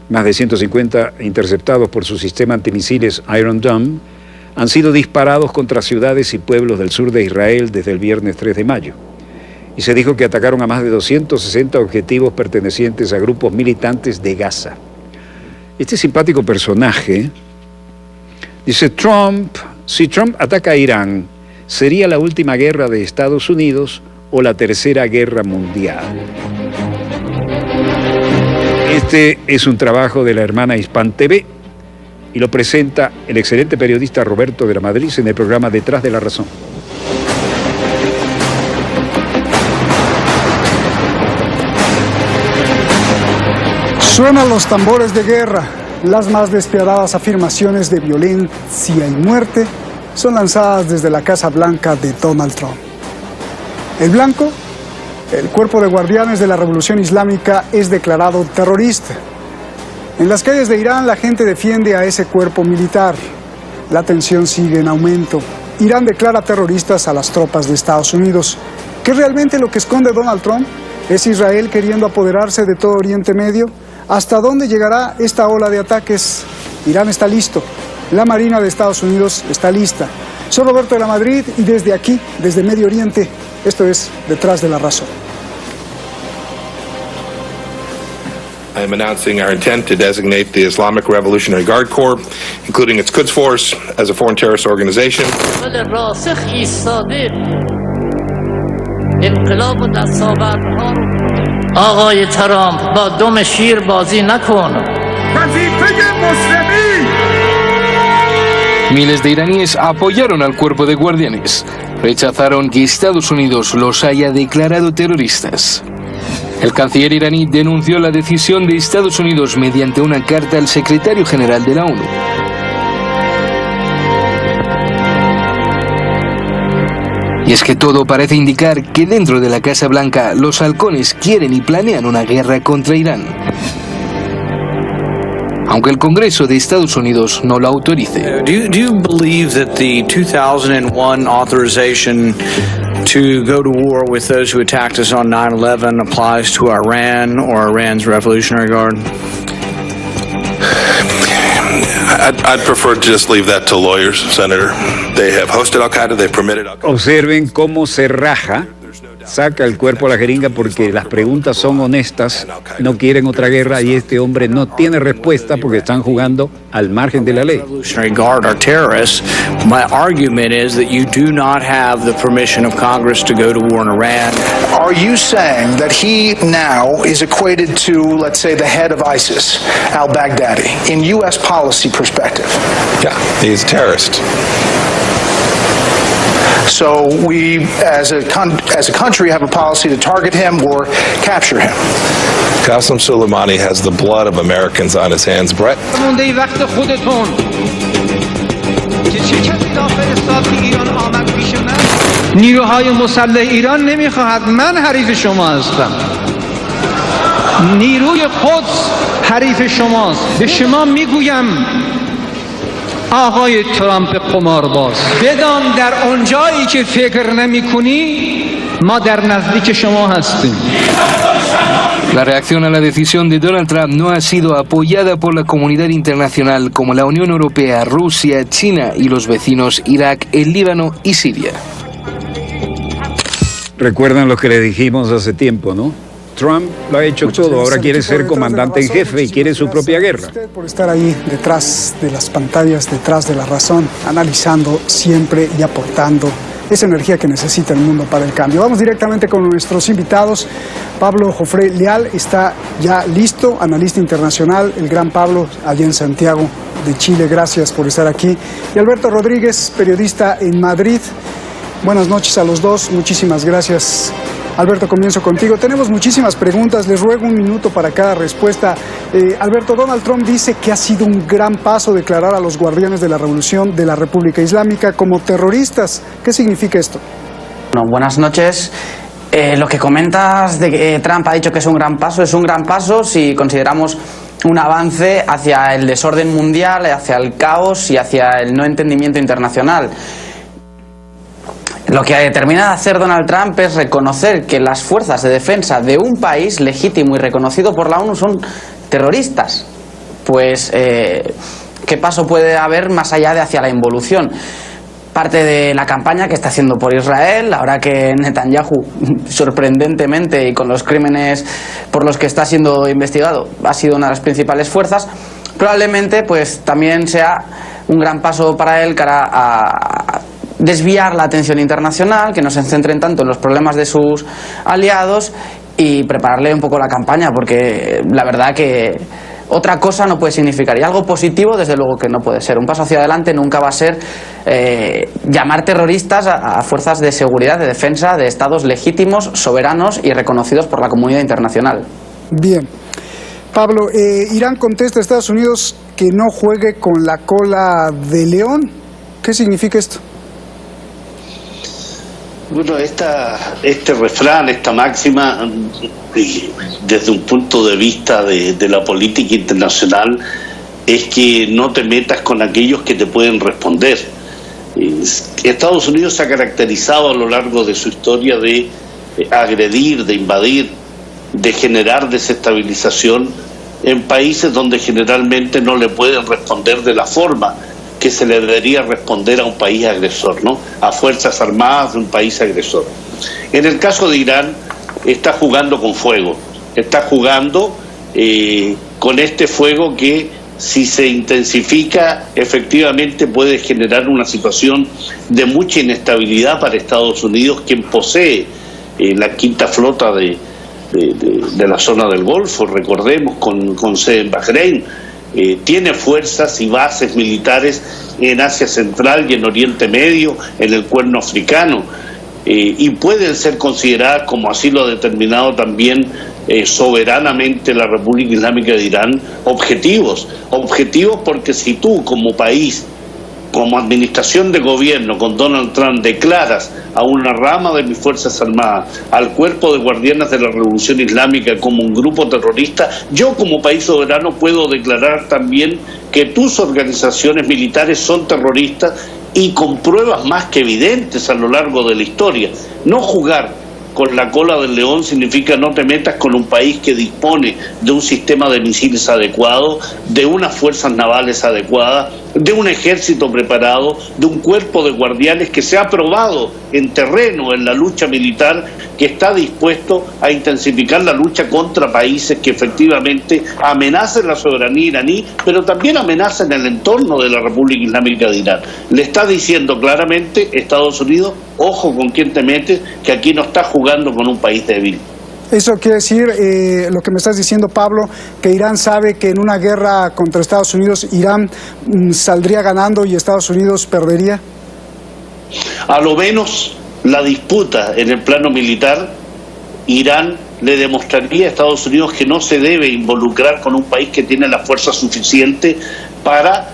más de 150 interceptados por su sistema antimisiles Iron Dome, han sido disparados contra ciudades y pueblos del sur de Israel desde el viernes 3 de mayo. Y se dijo que atacaron a más de 260 objetivos pertenecientes a grupos militantes de Gaza. Este simpático personaje dice: si Trump ataca a Irán, ¿sería la última guerra de Estados Unidos o la tercera guerra mundial? Este es un trabajo de la hermana Hispan TV y lo presenta el excelente periodista Roberto de la Madrid en el programa Detrás de la Razón. Suenan los tambores de guerra. Las más despiadadas afirmaciones de violencia y muerte son lanzadas desde la Casa Blanca de Donald Trump. El blanco, el cuerpo de guardianes de la Revolución Islámica, es declarado terrorista. En las calles de Irán la gente defiende a ese cuerpo militar. La tensión sigue en aumento. Irán declara terroristas a las tropas de Estados Unidos. ¿Qué es realmente lo que esconde Donald Trump? ¿Es Israel queriendo apoderarse de todo Oriente Medio? ¿Hasta dónde llegará esta ola de ataques? Irán está listo. La Marina de Estados Unidos está lista. Soy Roberto de la Madrid y desde aquí, desde Medio Oriente, esto es Detrás de la Razón. I am announcing our intent to designate the Islamic Revolutionary Guard Corps, including its Quds Force, as a foreign terrorist organization. آقای ترامپ با دم شیر بازی نکن. Miles de iraníes apoyaron al cuerpo de guardianes. Rechazaron que Estados Unidos los haya declarado terroristas. El canciller iraní denunció la decisión de Estados Unidos mediante una carta al secretario general de la ONU. Y es que todo parece indicar que dentro de la Casa Blanca los halcones quieren y planean una guerra contra Irán, aunque el Congreso de Estados Unidos no lo autorice. Do you believe that the 2001 authorization to go to war with those who attacked us on 9/11 applies to Iran or Iran's Revolutionary Guard? I'd prefer to just leave that to lawyers, Senator. They have hosted Al-Qaeda, they've permitted Al-Qaeda. Observen cómo se raja, saca el cuerpo a la jeringa porque las preguntas son honestas, no quieren otra guerra y este hombre no tiene respuesta porque están jugando al margen de la ley. Revolutionary Guard are terrorists. My argument is that you do not have the permission of Congress to go to war in Iran. Are you saying that he now is equated to, let's say, the head of ISIS, al-Baghdadi, in U.S. policy perspective? Yeah, he's a terrorist. So we, as a country, have a policy to target him or capture him. Qasem Soleimani has the blood of Americans on his hands. Brett? نیروهای مسلح ایران نمیخواهد من حریف شما هستم. نیروی قدس حریف شماست. به شما میگویم آقای ترامپ قمارباز، بدان در اونجایی که فکر نمی‌کنی ما در نزدیک شما هستیم. La reacción a la decisión de Donald Trump no ha sido apoyada por la comunidad internacional como la Unión Europea, Rusia, China y los vecinos Irak, el Líbano y Siria. Recuerdan lo que le dijimos hace tiempo, ¿no? Trump lo ha hecho todo, ahora quiere ser comandante en jefe y quiere su propia guerra. Por estar ahí detrás de las pantallas, detrás de la razón, analizando siempre y aportando esa energía que necesita el mundo para el cambio. Vamos directamente con nuestros invitados. Pablo Jofré Leal está ya listo, analista internacional, el gran Pablo, allá en Santiago de Chile. Gracias por estar aquí. Y Alberto Rodríguez, periodista en Madrid. Buenas noches a los dos, muchísimas gracias. Alberto, comienzo contigo. Tenemos muchísimas preguntas, les ruego un minuto para cada respuesta. Alberto, Donald Trump dice que ha sido un gran paso declarar a los guardianes de la revolución de la República Islámica como terroristas. ¿Qué significa esto? Bueno, buenas noches. Lo que comentas de que Trump ha dicho que es un gran paso si consideramos un avance hacia el desorden mundial, hacia el caos y hacia el no entendimiento internacional. Lo que termina de hacer Donald Trump es reconocer que las fuerzas de defensa de un país legítimo y reconocido por la ONU son terroristas. Pues, ¿qué paso puede haber más allá de hacia la involución? Parte de la campaña que está haciendo por Israel, ahora que Netanyahu, sorprendentemente y con los crímenes por los que está siendo investigado, ha sido una de las principales fuerzas, probablemente pues también sea un gran paso para él cara a desviar la atención internacional, que no se centren tanto en los problemas de sus aliados y prepararle un poco la campaña, porque la verdad que otra cosa no puede significar, y algo positivo desde luego que no puede ser. Un paso hacia adelante nunca va a ser llamar terroristas a fuerzas de seguridad, de defensa de estados legítimos, soberanos y reconocidos por la comunidad internacional. Bien. Pablo, Irán contesta a Estados Unidos que no juegue con la cola de león. ¿Qué significa esto? Bueno, este refrán, esta máxima, desde un punto de vista de la política internacional, es que no te metas con aquellos que te pueden responder. Estados Unidos se ha caracterizado a lo largo de su historia de agredir, de invadir, de generar desestabilización en países donde generalmente no le pueden responder de la forma que se le debería responder a un país agresor, ¿no? A fuerzas armadas de un país agresor. En el caso de Irán, está jugando con fuego, está jugando con este fuego que, si se intensifica, efectivamente puede generar una situación de mucha inestabilidad para Estados Unidos, quien posee la quinta flota de la zona del Golfo, recordemos, con sede en Bahrein. Tiene fuerzas y bases militares en Asia Central y en Oriente Medio, en el Cuerno Africano, y pueden ser consideradas, como así lo ha determinado también soberanamente la República Islámica de Irán, objetivos porque si tú como país, como administración de gobierno con Donald Trump, declaras a una rama de mis Fuerzas Armadas, al Cuerpo de Guardianes de la Revolución Islámica como un grupo terrorista, yo como país soberano puedo declarar también que tus organizaciones militares son terroristas, y con pruebas más que evidentes a lo largo de la historia. No jugar con la cola del león significa no te metas con un país que dispone de un sistema de misiles adecuado, de unas fuerzas navales adecuadas, de un ejército preparado, de un cuerpo de guardianes que se ha probado en terreno en la lucha militar, que está dispuesto a intensificar la lucha contra países que efectivamente amenacen la soberanía iraní, pero también amenazan el entorno de la República Islámica de Irán. Le está diciendo claramente Estados Unidos, ojo con quién te metes, que aquí no está jugando con un país débil. Eso quiere decir, lo que me estás diciendo, Pablo, que Irán sabe que en una guerra contra Estados Unidos, Irán saldría ganando y Estados Unidos perdería. A lo menos la disputa en el plano militar, Irán le demostraría a Estados Unidos que no se debe involucrar con un país que tiene la fuerza suficiente para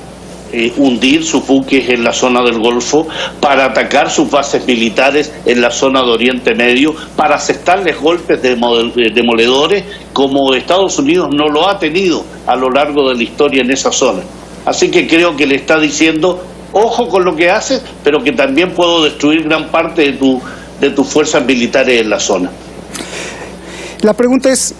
hundir sus buques en la zona del Golfo, para atacar sus bases militares en la zona de Oriente Medio, para asestarles golpes demoledores como Estados Unidos no lo ha tenido a lo largo de la historia en esa zona. Así que creo que le está diciendo, ojo con lo que haces, pero que también puedo destruir gran parte de tus fuerzas militares en la zona. La pregunta es,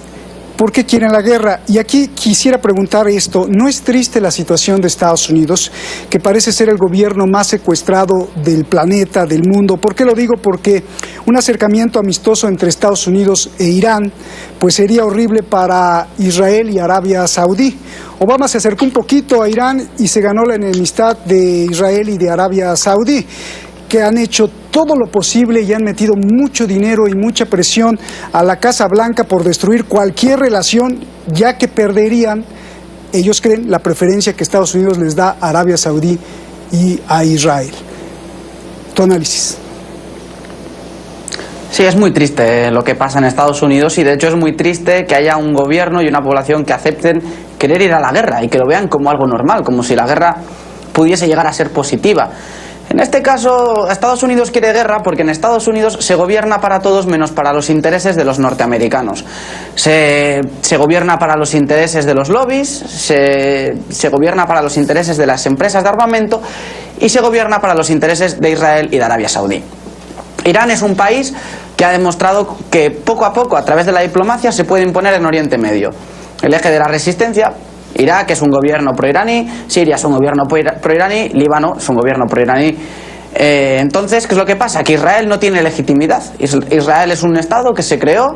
¿por qué quieren la guerra? Y aquí quisiera preguntar esto, ¿no es triste la situación de Estados Unidos, que parece ser el gobierno más secuestrado del planeta, del mundo? ¿Por qué lo digo? Porque un acercamiento amistoso entre Estados Unidos e Irán, pues sería horrible para Israel y Arabia Saudí. Obama se acercó un poquito a Irán y se ganó la enemistad de Israel y de Arabia Saudí, que han hecho todo lo posible y han metido mucho dinero y mucha presión a la Casa Blanca por destruir cualquier relación, ya que perderían, ellos creen, la preferencia que Estados Unidos les da a Arabia Saudí y a Israel. Tu análisis. Sí, es muy triste lo que pasa en Estados Unidos y de hecho es muy triste que haya un gobierno y una población que acepten querer ir a la guerra y que lo vean como algo normal, como si la guerra pudiese llegar a ser positiva. En este caso, Estados Unidos quiere guerra porque en Estados Unidos se gobierna para todos menos para los intereses de los norteamericanos. Se gobierna para los intereses de los lobbies, se gobierna para los intereses de las empresas de armamento y se gobierna para los intereses de Israel y de Arabia Saudí. Irán es un país que ha demostrado que poco a poco, a través de la diplomacia, se puede imponer en Oriente Medio. El eje de la resistencia, Irak es un gobierno pro-iraní, Siria es un gobierno pro-iraní, Líbano es un gobierno pro-iraní. Entonces, ¿qué es lo que pasa? Que Israel no tiene legitimidad. Israel es un Estado que se creó,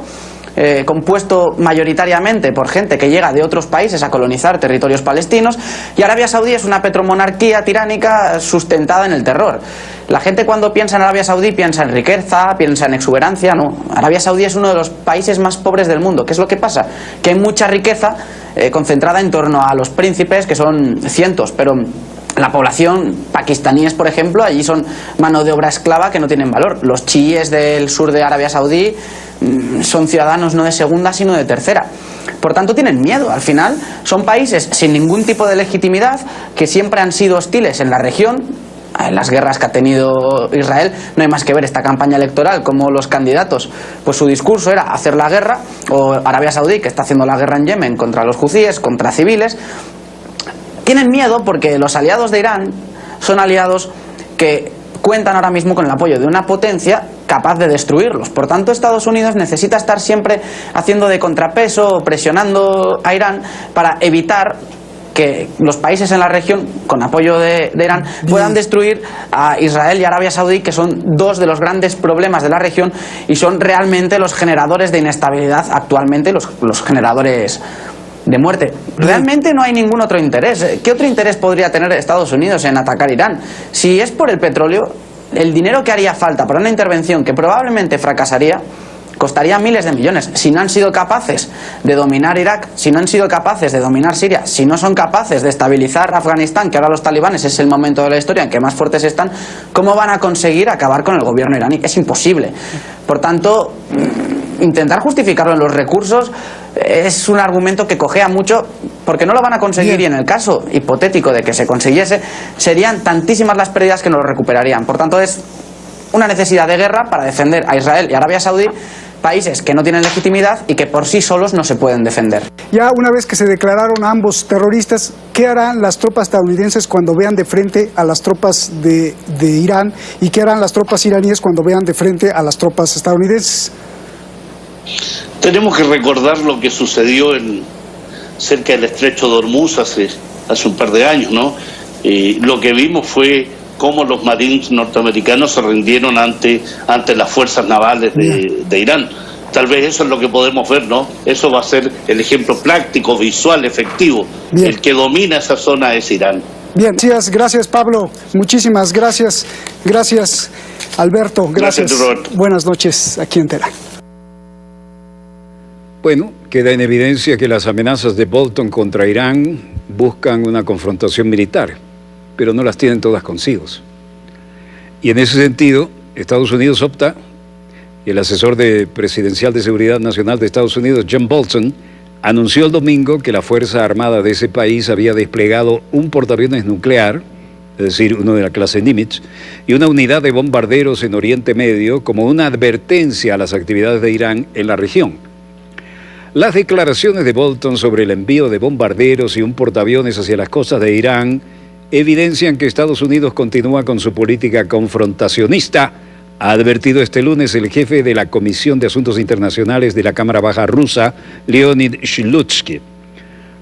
compuesto mayoritariamente por gente que llega de otros países a colonizar territorios palestinos, y Arabia Saudí es una petromonarquía tiránica sustentada en el terror. La gente cuando piensa en Arabia Saudí piensa en riqueza, piensa en exuberancia. No, Arabia Saudí es uno de los países más pobres del mundo. ¿Qué es lo que pasa? Que hay mucha riqueza concentrada en torno a los príncipes, que son cientos, pero la población, pakistaníes por ejemplo, allí son mano de obra esclava que no tienen valor. Los chiíes del sur de Arabia Saudí son ciudadanos no de segunda sino de tercera. Por tanto tienen miedo. Al final son países sin ningún tipo de legitimidad, que siempre han sido hostiles en la región. En las guerras que ha tenido Israel no hay más que ver esta campaña electoral, como los candidatos, pues su discurso era hacer la guerra, o Arabia Saudí, que está haciendo la guerra en Yemen contra los hutíes, contra civiles. Tienen miedo porque los aliados de Irán son aliados que cuentan ahora mismo con el apoyo de una potencia capaz de destruirlos. Por tanto, Estados Unidos necesita estar siempre haciendo de contrapeso, presionando a Irán para evitar que los países en la región, con apoyo de Irán, puedan destruir a Israel y Arabia Saudí, que son dos de los grandes problemas de la región y son realmente los generadores de inestabilidad actualmente, los generadores de muerte. Realmente no hay ningún otro interés. ¿Qué otro interés podría tener Estados Unidos en atacar Irán? Si es por el petróleo, el dinero que haría falta para una intervención que probablemente fracasaría costaría miles de millones. Si no han sido capaces de dominar Irak, si no han sido capaces de dominar Siria, si no son capaces de estabilizar Afganistán, que ahora los talibanes es el momento de la historia en que más fuertes están, ¿cómo van a conseguir acabar con el gobierno iraní? Es imposible. Por tanto, intentar justificarlo en los recursos es un argumento que cojea mucho, porque no lo van a conseguir. Y en el caso hipotético de que se consiguiese, serían tantísimas las pérdidas que no lo recuperarían. Por tanto, es una necesidad de guerra para defender a Israel y Arabia Saudí, países que no tienen legitimidad y que por sí solos no se pueden defender. Ya una vez que se declararon ambos terroristas, ¿qué harán las tropas estadounidenses cuando vean de frente a las tropas de Irán? ¿Y qué harán las tropas iraníes cuando vean de frente a las tropas estadounidenses? Tenemos que recordar lo que sucedió cerca del estrecho de Hormuz hace un par de años, ¿no? Lo que vimos fue cómo los marines norteamericanos se rindieron ante las fuerzas navales de Irán. Tal vez eso es lo que podemos ver, ¿no? Eso va a ser el ejemplo práctico, visual, efectivo. Bien. El que domina esa zona es Irán. Bien, gracias Pablo, muchísimas gracias. Gracias Alberto, gracias Roberto. Buenas noches aquí en Teherán. Bueno, queda en evidencia que las amenazas de Bolton contra Irán buscan una confrontación militar, pero no las tienen todas consigo. Y en ese sentido, Estados Unidos opta, y el asesor presidencial de Seguridad Nacional de Estados Unidos, John Bolton, anunció el domingo que la Fuerza Armada de ese país había desplegado un portaaviones nuclear, es decir, uno de la clase Nimitz, y una unidad de bombarderos en Oriente Medio como una advertencia a las actividades de Irán en la región. Las declaraciones de Bolton sobre el envío de bombarderos y un portaaviones hacia las costas de Irán evidencian que Estados Unidos continúa con su política confrontacionista, ha advertido este lunes el jefe de la Comisión de Asuntos Internacionales de la Cámara Baja rusa, Leonid Slutsky.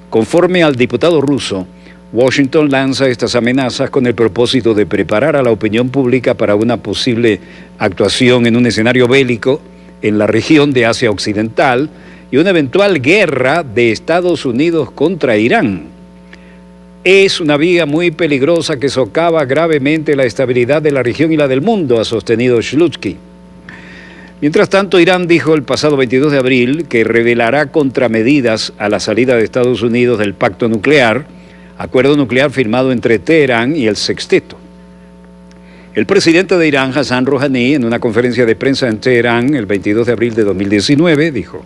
Conforme al diputado ruso, Washington lanza estas amenazas con el propósito de preparar a la opinión pública para una posible actuación en un escenario bélico en la región de Asia Occidental y una eventual guerra de Estados Unidos contra Irán. Es una vía muy peligrosa que socava gravemente la estabilidad de la región y la del mundo, ha sostenido Slutsky. Mientras tanto, Irán dijo el pasado 22 de abril que revelará contramedidas a la salida de Estados Unidos del pacto nuclear, acuerdo nuclear firmado entre Teherán y el Sexteto. El presidente de Irán, Hassan Rouhani, en una conferencia de prensa en Teherán el 22 de abril de 2019, dijo: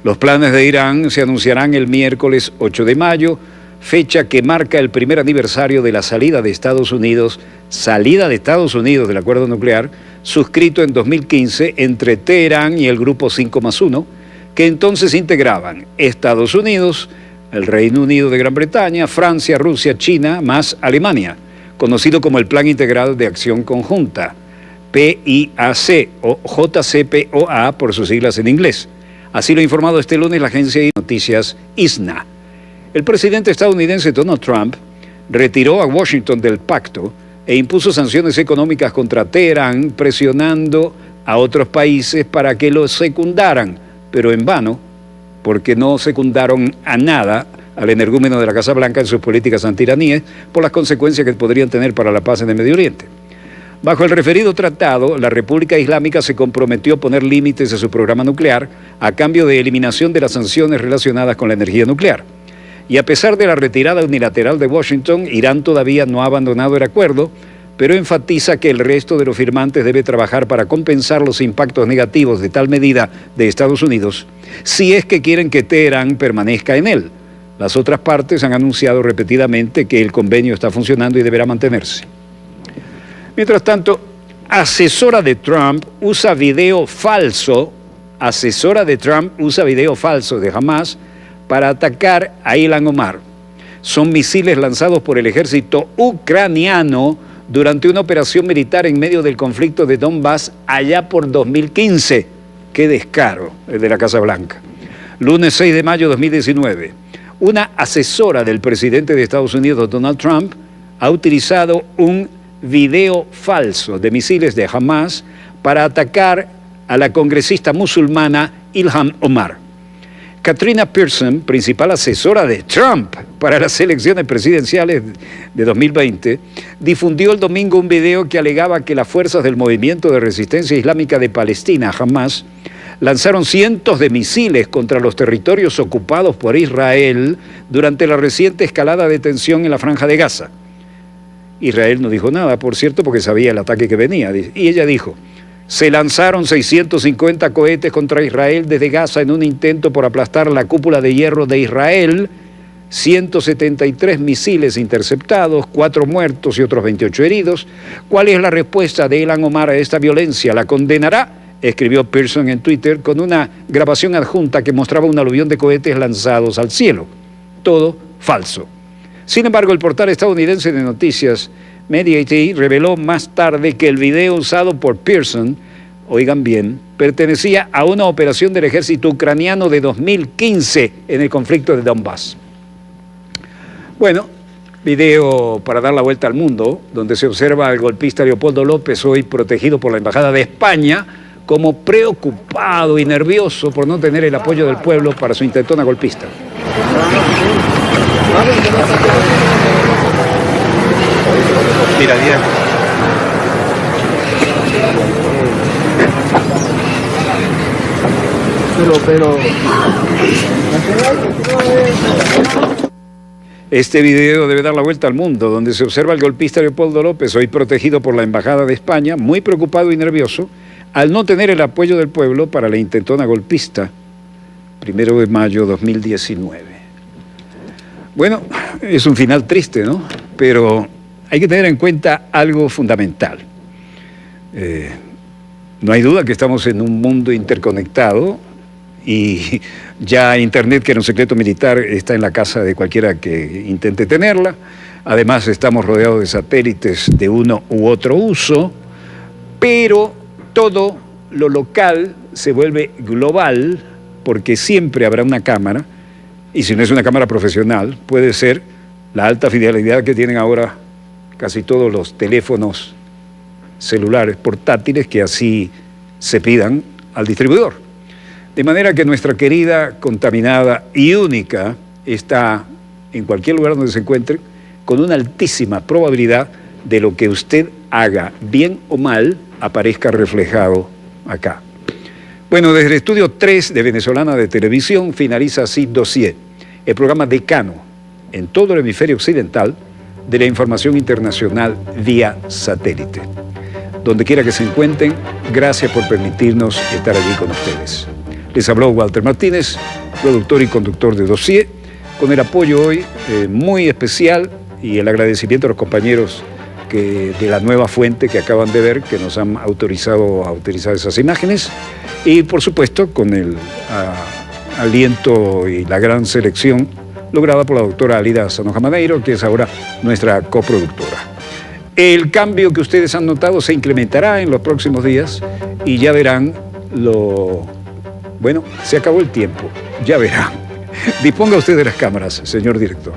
los planes de Irán se anunciarán el miércoles 8 de mayo, fecha que marca el primer aniversario de la salida de Estados Unidos del acuerdo nuclear, suscrito en 2015 entre Teherán y el Grupo 5+1, que entonces integraban Estados Unidos, el Reino Unido de Gran Bretaña, Francia, Rusia, China, más Alemania, conocido como el Plan Integral de Acción Conjunta, PIAC o JCPOA por sus siglas en inglés. Así lo ha informado este lunes la agencia de noticias ISNA. El presidente estadounidense Donald Trump retiró a Washington del pacto e impuso sanciones económicas contra Teherán, presionando a otros países para que lo secundaran, pero en vano, porque no secundaron a nada al energúmeno de la Casa Blanca en sus políticas antiraníes por las consecuencias que podrían tener para la paz en el Medio Oriente. Bajo el referido tratado, la República Islámica se comprometió a poner límites a su programa nuclear a cambio de eliminación de las sanciones relacionadas con la energía nuclear. Y a pesar de la retirada unilateral de Washington, Irán todavía no ha abandonado el acuerdo, pero enfatiza que el resto de los firmantes debe trabajar para compensar los impactos negativos de tal medida de Estados Unidos, si es que quieren que Teherán permanezca en él. Las otras partes han anunciado repetidamente que el convenio está funcionando y deberá mantenerse. Mientras tanto, asesora de Trump usa video falso de Hamas para atacar a Ilhan Omar. Son misiles lanzados por el ejército ucraniano durante una operación militar en medio del conflicto de Donbass allá por 2015. ¡Qué descaro el de la Casa Blanca! Lunes 6 de mayo de 2019, una asesora del presidente de Estados Unidos, Donald Trump, ha utilizado un video falso de misiles de Hamas para atacar a la congresista musulmana Ilhan Omar. Katrina Pearson, principal asesora de Trump para las elecciones presidenciales de 2020, difundió el domingo un video que alegaba que las fuerzas del Movimiento de Resistencia Islámica de Palestina, Hamas, lanzaron cientos de misiles contra los territorios ocupados por Israel durante la reciente escalada de tensión en la Franja de Gaza. Israel no dijo nada, por cierto, porque sabía el ataque que venía. Y ella dijo: se lanzaron 650 cohetes contra Israel desde Gaza en un intento por aplastar la cúpula de hierro de Israel, 173 misiles interceptados, 4 muertos y otros 28 heridos. ¿Cuál es la respuesta de Ilhan Omar a esta violencia? ¿La condenará?, escribió Pearson en Twitter con una grabación adjunta que mostraba un aluvión de cohetes lanzados al cielo. Todo falso. Sin embargo, el portal estadounidense de noticias Mediaite reveló más tarde que el video usado por Pearson, oigan bien, pertenecía a una operación del ejército ucraniano de 2015 en el conflicto de Donbass. Bueno, video para dar la vuelta al mundo, donde se observa al golpista Leopoldo López, hoy protegido por la Embajada de España, como preocupado y nervioso por no tener el apoyo del pueblo para su intentona golpista. Mira, Diego. Este video debe dar la vuelta al mundo, donde se observa al golpista Leopoldo López, hoy protegido por la Embajada de España, muy preocupado y nervioso, al no tener el apoyo del pueblo para la intentona golpista, 1 de mayo de 2019. Bueno, es un final triste, ¿no? Pero hay que tener en cuenta algo fundamental. No hay duda que estamos en un mundo interconectado y ya Internet, que era un secreto militar, está en la casa de cualquiera que intente tenerla. Además, estamos rodeados de satélites de uno u otro uso, pero todo lo local se vuelve global porque siempre habrá una cámara, y si no es una cámara profesional, puede ser la alta fidelidad que tienen ahora casi todos los teléfonos celulares portátiles que así se pidan al distribuidor. De manera que nuestra querida, contaminada y única está en cualquier lugar donde se encuentre con una altísima probabilidad de lo que usted haga, bien o mal, aparezca reflejado acá. Bueno, desde el estudio 3 de Venezolana de Televisión finaliza así Dossier, el programa decano en todo el hemisferio occidental de la información internacional vía satélite. Donde quiera que se encuentren, gracias por permitirnos estar allí con ustedes. Les habló Walter Martínez, productor y conductor de Dossier, con el apoyo hoy muy especial y el agradecimiento a los compañeros de la nueva fuente que acaban de ver, que nos han autorizado a utilizar esas imágenes, y por supuesto con el aliento y la gran selección lograda por la doctora Alida Sanoja Madeiro, que es ahora nuestra coproductora. El cambio que ustedes han notado se incrementará en los próximos días y ya verán Bueno, se acabó el tiempo, ya verán. Disponga usted de las cámaras, señor director.